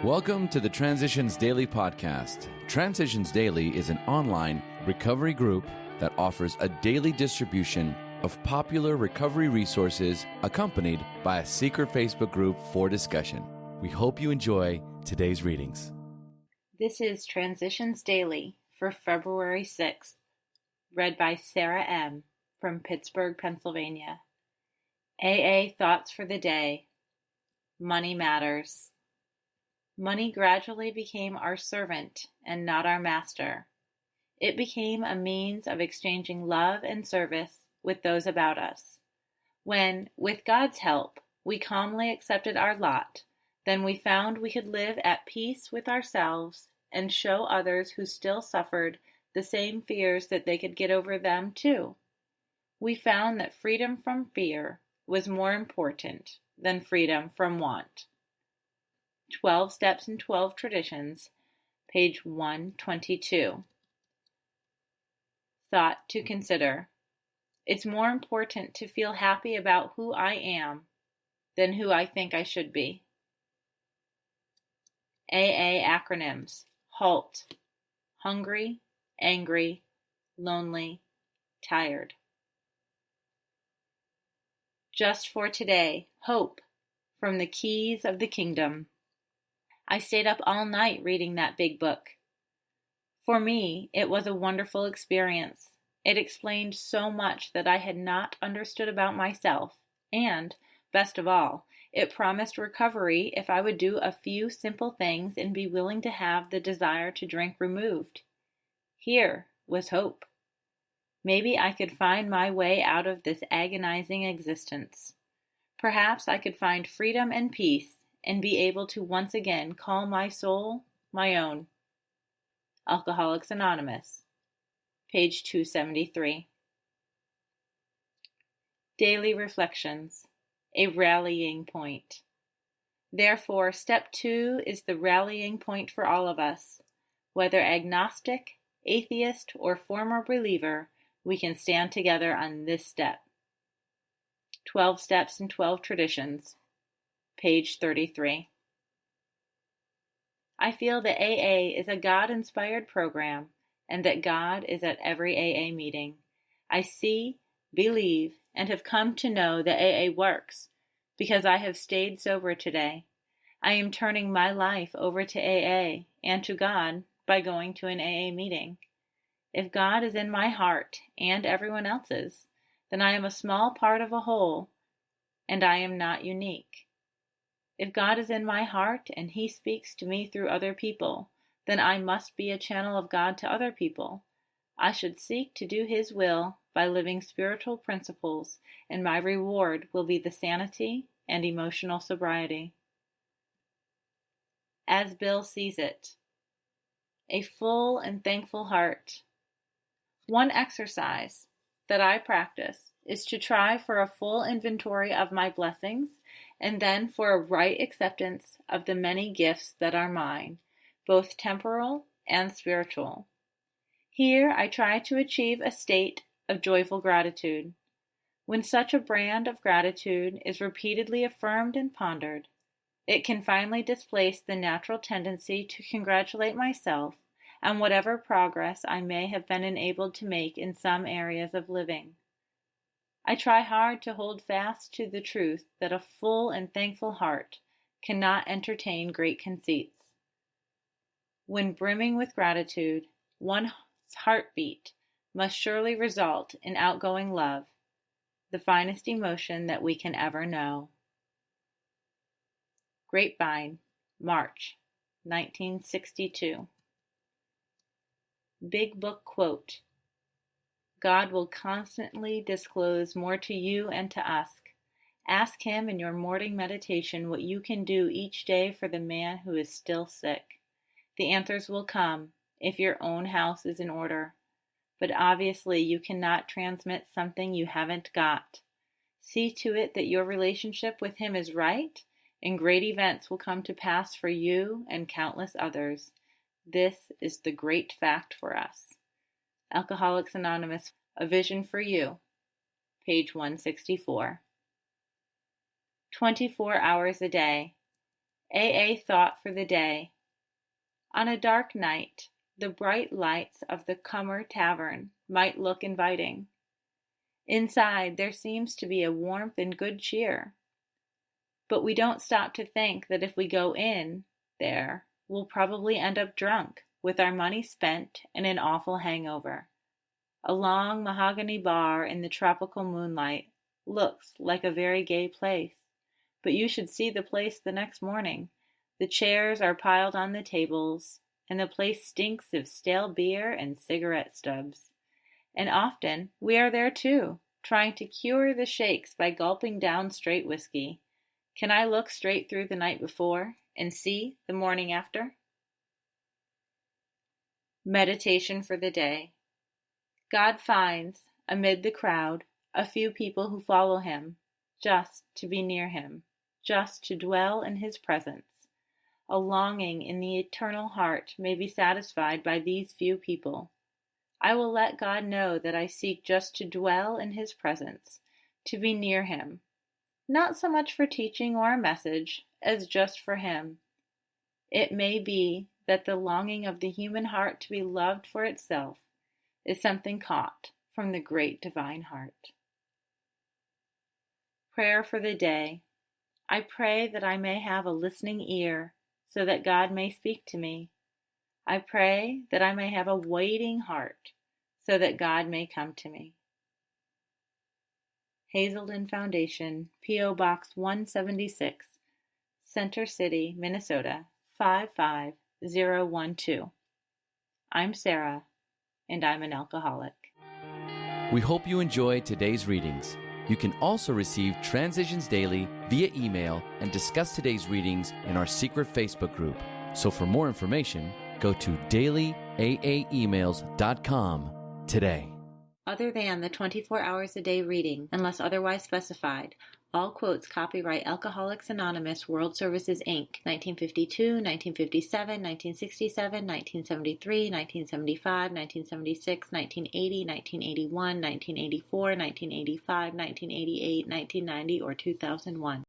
Welcome to the Transitions Daily podcast. Transitions Daily is an online recovery group that offers a daily distribution of popular recovery resources accompanied by a secret Facebook group for discussion. We hope you enjoy today's readings. This is Transitions Daily for February 6th, read by Sarah M. from Pittsburgh, Pennsylvania. AA Thoughts for the Day. Money matters. Money gradually became our servant and not our master. It became a means of exchanging love and service with those about us. When, with God's help, we calmly accepted our lot, then we found we could live at peace with ourselves and show others who still suffered the same fears that they could get over them too. We found that freedom from fear was more important than freedom from want. 12 Steps and 12 Traditions, page 122. Thought to consider. It's more important to feel happy about who I am than who I think I should be. AA acronyms. HALT. Hungry, angry, lonely, tired. Just for today, hope from the Keys of the Kingdom. I stayed up all night reading that big book. For me, it was a wonderful experience. It explained so much that I had not understood about myself, and, best of all, it promised recovery if I would do a few simple things and be willing to have the desire to drink removed. Here was hope. Maybe I could find my way out of this agonizing existence. Perhaps I could find freedom and peace and be able to once again call my soul my own. Alcoholics Anonymous, page 273. Daily Reflections, a rallying point. Therefore, step 2 is the rallying point for all of us. Whether agnostic, atheist, or former believer, we can stand together on this step. 12 Steps and 12 Traditions, page 33. I feel that AA is a God-inspired program and that God is at every AA meeting. I see, believe, and have come to know that AA works because I have stayed sober today. I am turning my life over to AA and to God by going to an AA meeting. If God is in my heart and everyone else's, then I am a small part of a whole, and I am not unique. If God is in my heart and He speaks to me through other people, then I must be a channel of God to other people. I should seek to do His will by living spiritual principles, and my reward will be the sanity and emotional sobriety. As Bill sees it, a full and thankful heart. One exercise that I practice is to try for a full inventory of my blessings and then for a right acceptance of the many gifts that are mine, both temporal and spiritual. Here I try to achieve a state of joyful gratitude. When such a brand of gratitude is repeatedly affirmed and pondered, it can finally displace the natural tendency to congratulate myself on whatever progress I may have been enabled to make in some areas of living. I try hard to hold fast to the truth that a full and thankful heart cannot entertain great conceits. When brimming with gratitude, one's heartbeat must surely result in outgoing love, the finest emotion that we can ever know. Grapevine, March, 1962. Big Book Quote. God will constantly disclose more to you and to us. Ask Him in your morning meditation what you can do each day for the man who is still sick. The answers will come if your own house is in order. But obviously you cannot transmit something you haven't got. See to it that your relationship with Him is right, and great events will come to pass for you and countless others. This is the great fact for us. Alcoholics Anonymous, A Vision for You, page 164. 24 hours a day. AA Thought for the Day. On a dark night, the bright lights of the Cummer Tavern might look inviting. Inside there seems to be a warmth and good cheer. But we don't stop to think that if we go in there, we'll probably end up drunk, with our money spent and an awful hangover. A long mahogany bar in the tropical moonlight looks like a very gay place, but you should see the place the next morning. The chairs are piled on the tables, and the place stinks of stale beer and cigarette stubs. And often we are there too, trying to cure the shakes by gulping down straight whiskey. Can I look straight through the night before and see the morning after? Meditation for the day. God finds, amid the crowd, a few people who follow him, just to be near him, just to dwell in his presence. A longing in the eternal heart may be satisfied by these few people. I will let God know that I seek just to dwell in his presence, to be near him, not so much for teaching or a message as just for him. It may be that the longing of the human heart to be loved for itself is something caught from the great divine heart. Prayer for the day. I pray that I may have a listening ear so that God may speak to me. I pray that I may have a waiting heart so that God may come to me. Hazelden Foundation, P.O. Box 176, Center City, Minnesota 55012. I'm Sarah, and I'm an alcoholic. We hope you enjoyed today's readings. You can also receive Transitions Daily via email and discuss today's readings in our secret Facebook group. So for more information, go to dailyaaemails.com today. Other than the 24 hours a day reading, unless otherwise specified, all quotes copyright Alcoholics Anonymous World Services, Inc., 1952, 1957, 1967, 1973, 1975, 1976, 1980, 1981, 1984, 1985, 1988, 1990, or 2001.